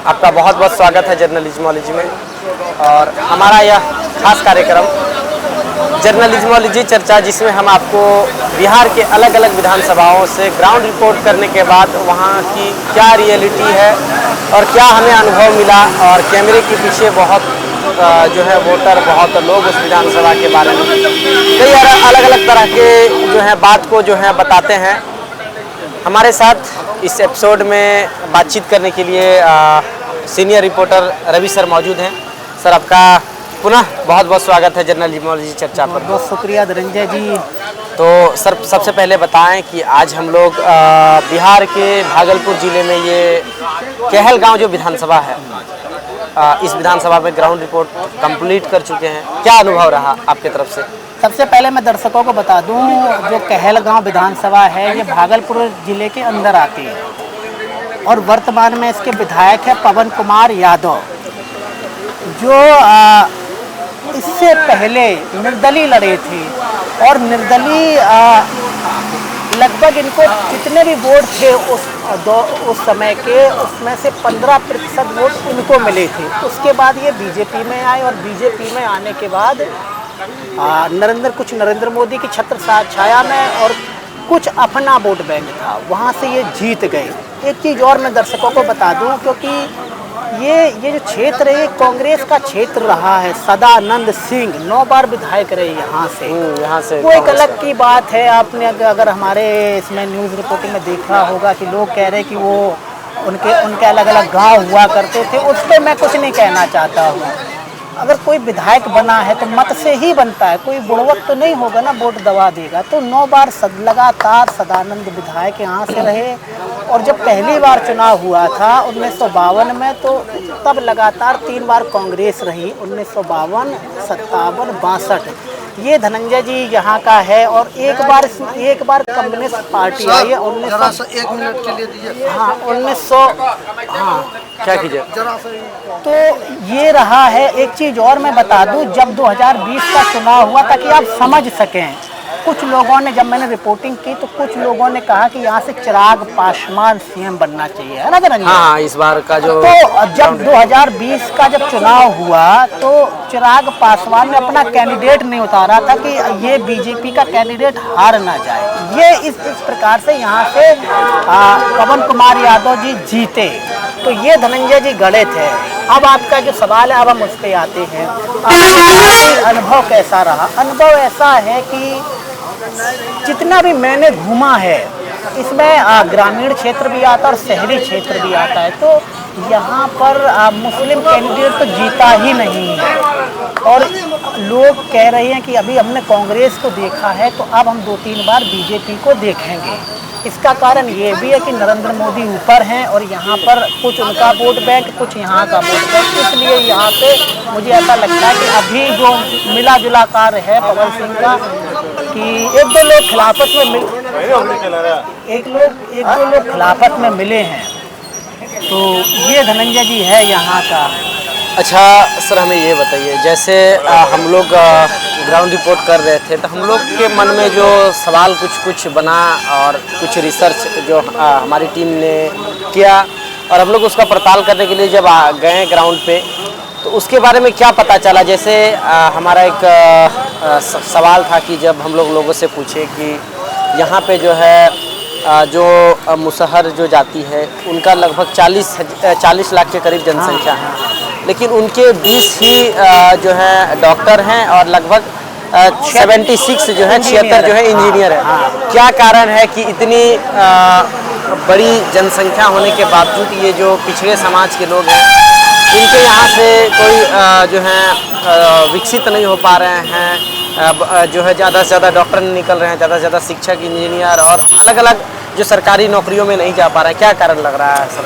आपका बहुत बहुत स्वागत है जर्नलिज्मोलॉजी में। और हमारा यह खास कार्यक्रम जर्नलिज्मोलॉजी चर्चा, जिसमें हम आपको बिहार के अलग अलग विधानसभाओं से ग्राउंड रिपोर्ट करने के बाद वहाँ की क्या रियलिटी है और क्या हमें अनुभव मिला, और कैमरे के पीछे बहुत जो है वोटर, बहुत लोग उस विधानसभा के बारे में कई अलग अलग तरह के जो है बात को जो है बताते हैं। हमारे साथ इस एपिसोड में बातचीत करने के लिए सीनियर रिपोर्टर रवि सर मौजूद हैं। सर, आपका पुनः बहुत बहुत स्वागत है जर्नलिज्मोलॉजी चर्चा पर। बहुत शुक्रिया धनंजय जी। तो सर, सबसे पहले बताएं कि आज हम लोग बिहार के भागलपुर ज़िले में ये कहलगांव जो विधानसभा है, इस विधानसभा में ग्राउंड रिपोर्ट कंप्लीट कर चुके हैं। क्या अनुभव रहा आपके तरफ से? सबसे पहले मैं दर्शकों को बता दूं, जो कहलगांव विधानसभा है ये भागलपुर ज़िले के अंदर आती है और वर्तमान में इसके विधायक है पवन कुमार यादव, जो इससे पहले निर्दलीय लड़े थे और निर्दलीय लगभग इनको जितने भी वोट थे उस समय के, उसमें से 15% वोट इनको मिले थे। उसके बाद ये बीजेपी में आए और बीजेपी में आने के बाद नरेंद्र मोदी की छत्र छाया में और कुछ अपना वोट बैंक था, वहाँ से ये जीत गए। एक चीज़ और मैं दर्शकों को बता दूं, क्योंकि ये जो क्षेत्र है कांग्रेस का क्षेत्र रहा है। सदानंद सिंह 9 बार विधायक रहे यहाँ से वो एक अलग की बात है। आपने अगर हमारे इसमें न्यूज़ रिपोर्टिंग में देखा होगा कि लोग कह रहे हैं कि वो उनके अलग अलग गांव हुआ करते थे। उस पर मैं कुछ नहीं कहना चाहता हूँ। अगर कोई विधायक बना है तो मत से ही बनता है, कोई बुड़वक तो नहीं होगा ना वोट दबा देगा। तो 9 बार लगातार सदानंद विधायक यहाँ से रहे। और जब पहली बार चुनाव हुआ था 1952 में, तो तब लगातार 3 बार कांग्रेस रही, 1952, 57, 62। ये धनंजय जी यहाँ का है। और एक बार कम्युनिस्ट पार्टी आई है 1900। 1 मिनट के लिए दीजिए। हाँ, 1900। हाँ, क्या कीजिए? तो ये रहा है। एक चीज़ और मैं बता दूं, जब 2020 का चुनाव हुआ, ताकि आप समझ सकें, कुछ लोगों ने, जब मैंने रिपोर्टिंग की तो कुछ लोगों ने कहा कि यहाँ से चिराग पासवान सीएम बनना चाहिए, है ना धनंजय? हाँ, इस बार का जो तो जब 2020 का जब चुनाव हुआ तो चिराग पासवान ने अपना कैंडिडेट नहीं उतारा था कि ये बीजेपी का कैंडिडेट हार ना जाए। ये इस प्रकार से यहाँ से पवन कुमार यादव जी जीते। तो ये धनंजय जी गणित है। अब आपका जो सवाल है, अब हम उस पर आते हैं। अनुभव कैसा रहा? अनुभव ऐसा है कि जितना भी मैंने घूमा है, इसमें ग्रामीण क्षेत्र भी आता है और शहरी क्षेत्र भी आता है। तो यहाँ पर मुस्लिम कैंडिडेट तो जीता ही नहीं है। और लोग कह रहे हैं कि अभी हमने कांग्रेस को देखा है, तो अब हम 2-3 बार बीजेपी को देखेंगे। इसका कारण ये भी है कि नरेंद्र मोदी ऊपर हैं और यहाँ पर कुछ उनका वोट बैंक, कुछ यहाँ का वोट बैंक। इसलिए यहाँ पे मुझे ऐसा लगता है कि अभी जो मिला जुला कार्य है पवन सिंह का, कि एक दो लोग खिलाफत में मिले हैं। तो ये धनंजय जी है यहाँ का। अच्छा सर, हमें ये बताइए, जैसे हम लोग ग्राउंड रिपोर्ट कर रहे थे तो हम लोग के मन में जो सवाल कुछ बना, और कुछ रिसर्च जो हमारी टीम ने किया, और हम लोग उसका पड़ताल करने के लिए जब गए ग्राउंड पे, तो उसके बारे में क्या पता चला। जैसे हमारा एक सवाल था कि जब हम लोगों से पूछे कि यहाँ पे जो है जो मुसहर जो जाति है, उनका लगभग 40 लाख के करीब जनसंख्या है, लेकिन उनके 20 ही जो है डॉक्टर हैं और लगभग 76 जो है 76 जो है इंजीनियर है। क्या कारण है कि इतनी बड़ी जनसंख्या होने के बावजूद ये जो पिछड़े समाज के लोग हैं, इनके यहाँ से कोई जो है विकसित नहीं हो पा रहे हैं, जो है ज़्यादा से ज़्यादा डॉक्टर निकल रहे हैं, ज़्यादा से ज़्यादा शिक्षक, इंजीनियर और अलग अलग जो सरकारी नौकरियों में नहीं जा पा रहा है? क्या कारण लग रहा है सर?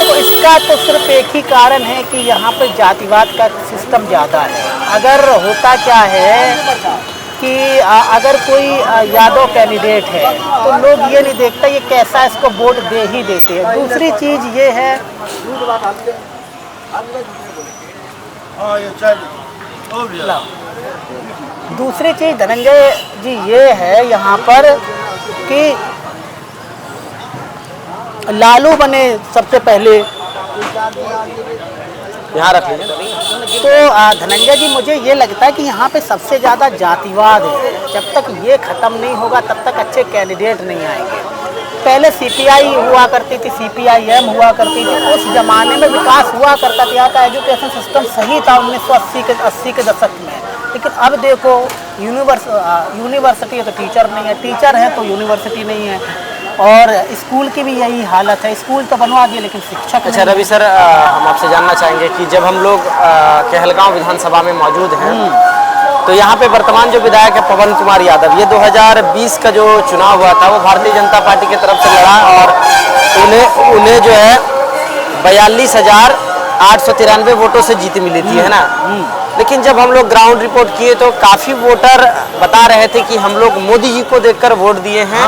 तो इसका तो सिर्फ एक ही कारण है कि यहाँ पर जातिवाद का सिस्टम ज़्यादा है। अगर होता क्या है कि अगर कोई यादव कैंडिडेट है तो लोग ये नहीं देखता ये कैसा, इसको वोट दे ही देते हैं। दूसरी चीज़ ये है, दूसरी चीज़ धनंजय जी ये है यहाँ पर कि लालू बने सबसे पहले यहाँ रख लीजिए। तो धनंजय जी, मुझे ये लगता है कि यहाँ पे सबसे ज़्यादा जातिवाद है। जब तक ये ख़त्म नहीं होगा तब तक अच्छे कैंडिडेट नहीं आएंगे। पहले सीपीआई हुआ करती थी, सीपीआईएम हुआ करती थी, उस ज़माने में विकास हुआ करता था। यहाँ का एजुकेशन सिस्टम सही था 1980 के दशक में। लेकिन अब देखो, यूनिवर्सिटी है तो टीचर नहीं है, टीचर है तो यूनिवर्सिटी नहीं है, और स्कूल की भी यही हालत है। स्कूल तो बनवा दिए लेकिन शिक्षक अच्छा रवि सर, हम आपसे जानना चाहेंगे कि जब हम लोग कहलगांव विधानसभा में मौजूद हैं, तो यहाँ पे वर्तमान जो विधायक है पवन कुमार यादव, ये 2020 का जो चुनाव हुआ था वो भारतीय जनता पार्टी की तरफ से लड़ा और उन्हें जो है 42,893 वोटों से जीत मिली थी, है ना। लेकिन जब हम लोग ग्राउंड रिपोर्ट किए तो काफ़ी वोटर बता रहे थे कि हम लोग मोदी जी को देखकर वोट दिए हैं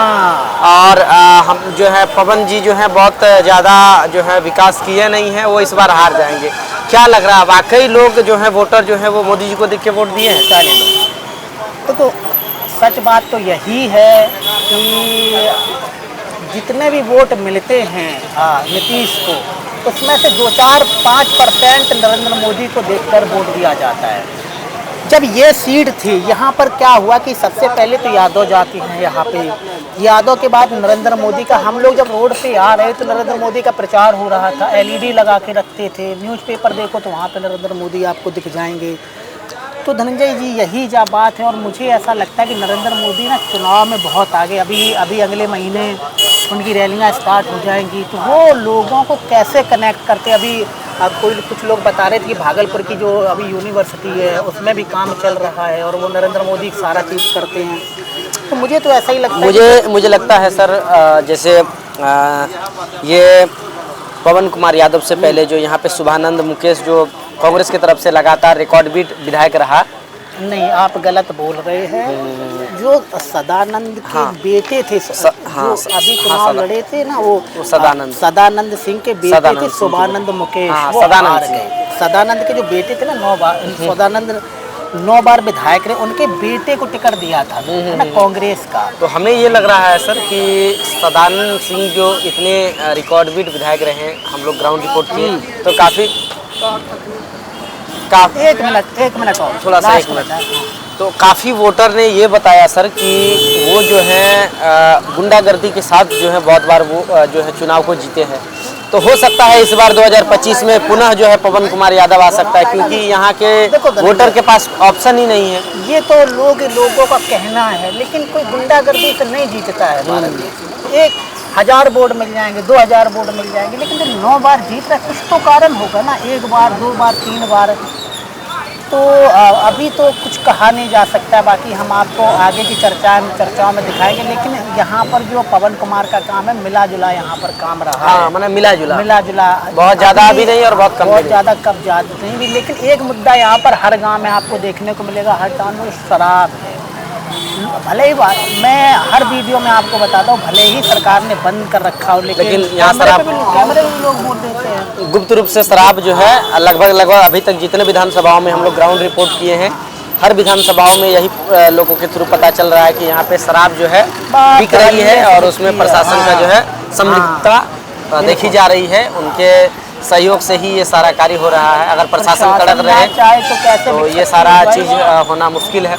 और हम जो है पवन जी जो है बहुत ज़्यादा जो है विकास किए नहीं है, वो इस बार हार जाएंगे। क्या लग रहा है, वाकई लोग जो है वोटर जो है वो मोदी जी को देख के वोट दिए हैं सारे लोग? तो सच बात तो यही है कि जितने भी वोट मिलते हैं नीतीश को, उसमें से 2-4-5% नरेंद्र मोदी को देखकर वोट दिया जाता है। जब ये सीट थी, यहाँ पर क्या हुआ कि सबसे पहले तो यादव जाति हैं यहाँ पे, यादव के बाद नरेंद्र मोदी का। हम लोग जब रोड पे आ रहे तो नरेंद्र मोदी का प्रचार हो रहा था, एलईडी लगा के रखते थे, न्यूज़पेपर देखो तो वहाँ पे नरेंद्र मोदी आपको दिख जाएंगे। तो धनंजय जी, यही जा बात है, और मुझे ऐसा लगता है कि नरेंद्र मोदी ना चुनाव में बहुत आगे। अभी अगले महीने उनकी रैलियाँ स्टार्ट हो जाएंगी, तो वो लोगों को कैसे कनेक्ट करते। अभी कुछ लोग बता रहे थे कि भागलपुर की जो अभी यूनिवर्सिटी है उसमें भी काम चल रहा है और वो नरेंद्र मोदी सारा चीज़ करते हैं। तो मुझे तो ऐसा ही लगता है। मुझे लगता है सर, जैसे ये पवन कुमार यादव से पहले जो यहाँ पे शुभानंद मुकेश जो कांग्रेस की तरफ से लगातार रिकॉर्ड बीट विधायक रहा। नहीं, आप गलत बोल रहे हैं। जो सदानंद के बेटे थे, जो अभी चुनाव लड़े थे ना, वो सदानंद सिंह के बेटे थे, शुभानंद मुकेश, वो हार गए। सदानंद के जो बेटे थे ना, 9 बार सदानंद 9 बार विधायक रहे, उनके बेटे को टिकट दिया था ना कांग्रेस का। तो हमें ये लग रहा है सर कि सदानंद सिंह जो इतने रिकॉर्ड बीट विधायक रहे हैं, हम लोग ग्राउंड रिपोर्ट किए तो काफ़ी एक मिनट और थोड़ा सा, 1 मिनट। तो काफ़ी वोटर ने ये बताया सर कि वो जो है गुंडागर्दी के साथ जो है बहुत बार वो जो है चुनाव को जीते हैं। तो हो सकता है इस बार 2025 में पुनः जो है पवन कुमार यादव आ सकता है, क्योंकि यहाँ के वोटर के पास ऑप्शन ही नहीं है। ये तो लोगों का कहना है, लेकिन कोई गुंडागर्दी से नहीं जीतता है भारत में। 1000 वोट मिल जाएंगे, 2000 वोट मिल जाएंगे, लेकिन जब 9 बार जीत रहा है कुछ तो कारण होगा ना, 1 बार 2 बार 3 बार। तो अभी तो कुछ कहा नहीं जा सकता, बाकी हम आपको आगे की चर्चाओं में दिखाएंगे। लेकिन यहाँ पर जो पवन कुमार का काम है, मिला जुला यहाँ पर काम रहा है। मतलब मिला जुला बहुत ज़्यादा भी नहीं और बहुत कम, बहुत ज़्यादा कब ज़्यादा नहीं भी। लेकिन एक मुद्दा यहाँ पर हर गाँव में आपको देखने को मिलेगा, हर टाउन में शराब है। भले ही मैं हर वीडियो में आपको बताता हूँ, भले ही सरकार ने बंद कर रखा हो, लेकिन यहाँ कैमरे भी लोग वोट देते हैं। गुप्त रूप से शराब जो है लगभग अभी तक जितने विधानसभाओं में हम लोग ग्राउंड रिपोर्ट किए हैं, हर विधानसभाओं में यही लोगों के थ्रू पता चल रहा है कि यहाँ पे शराब जो है बिक रही है और उसमें प्रशासन का जो है संलिप्तता देखी जा रही है। उनके सहयोग से ही ये सारा कार्य हो रहा है। अगर प्रशासन कड़क रहे तो ये सारा चीज़ होना मुश्किल है।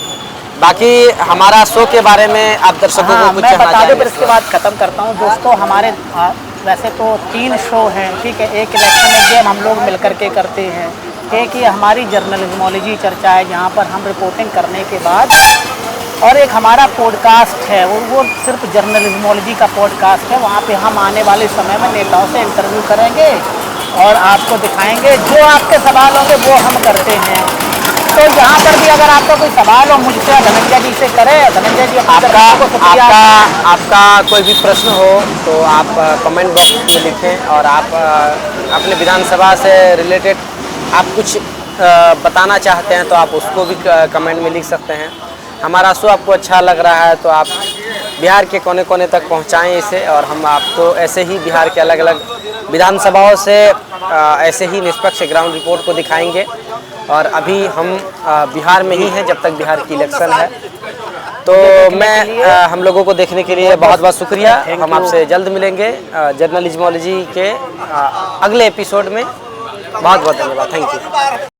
बाकी हमारा शो के बारे में आप दर्शकों को कुछ कहना चाहेंगे? फिर इसके बाद ख़त्म करता हूँ। दोस्तों, हमारे वैसे तो 3 शो हैं, ठीक है। एक इलेक्शन गेम हम लोग मिलकर के करते हैं, एक ये हमारी जर्नलिज्मोलॉजी चर्चा है जहाँ पर हम रिपोर्टिंग करने के बाद, और एक हमारा पॉडकास्ट है, वो सिर्फ जर्नलिज्मोलॉजी का पॉडकास्ट है। वहाँ पे हम आने वाले समय में नेताओं से इंटरव्यू करेंगे और आपको दिखाएंगे, जो आपके सवाल होंगे वो हम करते हैं। तो यहाँ पर भी अगर आपका कोई सवाल हो मुझसे धनंजय जी से करें। धनंजय जी, आपका कोई भी प्रश्न हो तो आप कमेंट बॉक्स में लिखें, और आप अपने विधानसभा से रिलेटेड आप कुछ बताना चाहते हैं तो आप उसको भी कमेंट में लिख सकते हैं। हमारा शो आपको अच्छा लग रहा है तो आप बिहार के कोने कोने तक पहुँचाएँ इसे, और हम आपको ऐसे ही बिहार के अलग अलग विधानसभाओं से ऐसे ही निष्पक्ष ग्राउंड रिपोर्ट को दिखाएंगे। और अभी हम बिहार में ही हैं जब तक बिहार की इलेक्शन है। तो मैं हम लोगों को देखने के लिए बहुत बहुत शुक्रिया। हम आपसे जल्द मिलेंगे जर्नलिज्मोलॉजी के अगले एपिसोड में। बहुत बहुत धन्यवाद। Thank you.